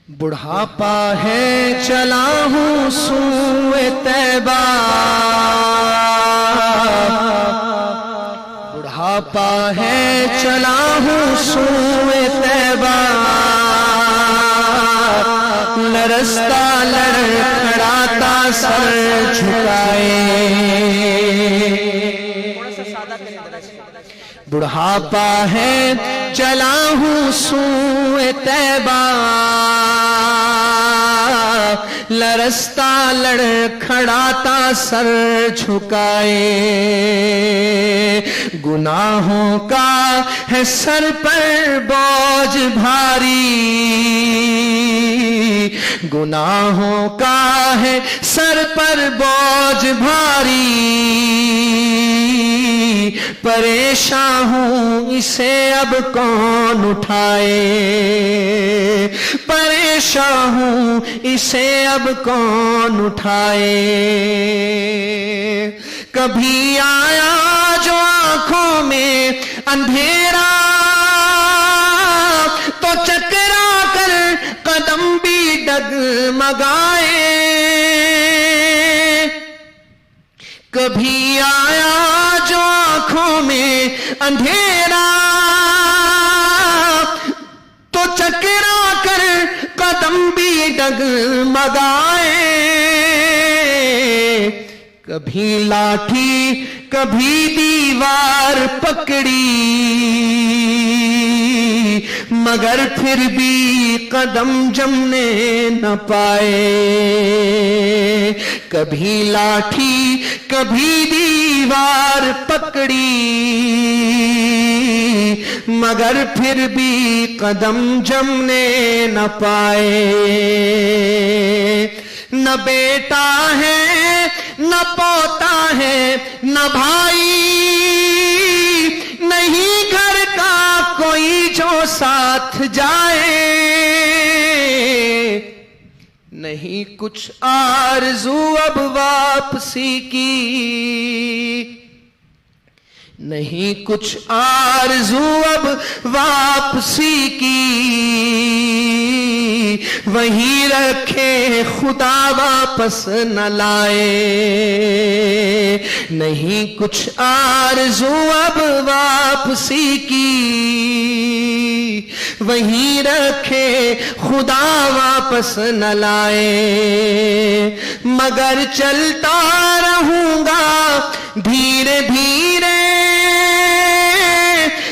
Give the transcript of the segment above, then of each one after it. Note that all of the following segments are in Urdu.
بڑھاپا ہے چلا ہوں سوئے طیبہ، بڑھاپا ہے چلا ہوں سوئے طیبہ، لرزتا لڑکھڑاتا سر جھکائے، بڑھاپا ہے چلا ہوں سوئے طیبہ، لرزتا لڑکھڑاتا سر جھکائے، گناہوں کا ہے سر پر بوجھ بھاری، گناہوں کا ہے سر پر بوجھ بھاری، پریشان ہوں اسے اب کون اٹھائے، پریشان ہوں اسے اب کون اٹھائے، کبھی آیا جو آنکھوں میں اندھیرا تو چکرا کر قدم بھی ڈگمگائے، کبھی آیا جو آنکھوں میں اندھیرا تو چکرا کر قدم بھی ڈگمگائے، کبھی لاٹھی کبھی دیوار پکڑی مگر پھر بھی قدم جمنے نہ پائے، کبھی لاٹھی کبھی دیوار پکڑی مگر پھر بھی قدم جمنے نہ پائے، نہ بیٹا ہے نہ پوتا ہے نہ بھائی، نہیں گھر کا کوئی جو ساتھ جائے، نہیں کچھ آرزو اب واپسی کی، نہیں کچھ آرزو اب واپسی کی، وہیں رکھے خدا واپس نہ لائے، نہیں کچھ آرزو اب واپسی کی، وہیں رکھے خدا واپس نہ لائے، مگر چلتا رہوں گا دھیرے دھیرے،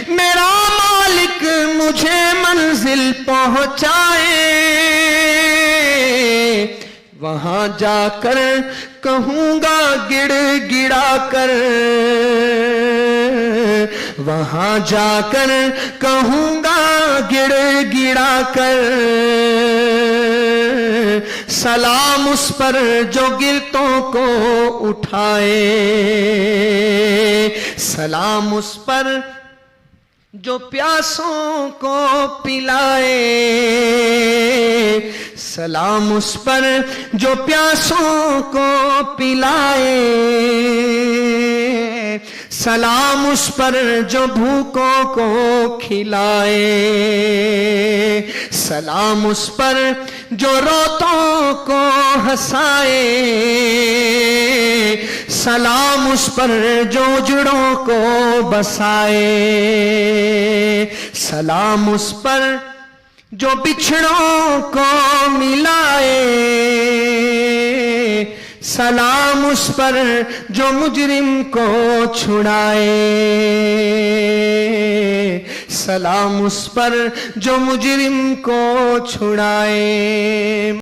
میرا مالک مجھے منزل پہنچائے، وہاں جا کر کہوں گا گڑ گڑا کر، وہاں جا کر کہوں گا گڑ گڑا کر، سلام اس پر جو گرتوں کو اٹھائے، سلام اس پر جو پیاسوں کو پلائے، سلام اس پر جو پیاسوں کو پلائے، سلام اس پر جو بھوکوں کو کھلائے، سلام اس پر جو روتوں کو ہنسائے، سلام اس پر جو اجڑوں کو بسائے، سلام اس پر جو بچھڑوں کو ملائے، سلام اس پر جو مجرم کو چھڑائے، سلام اس پر جو مجرم کو چھڑائے۔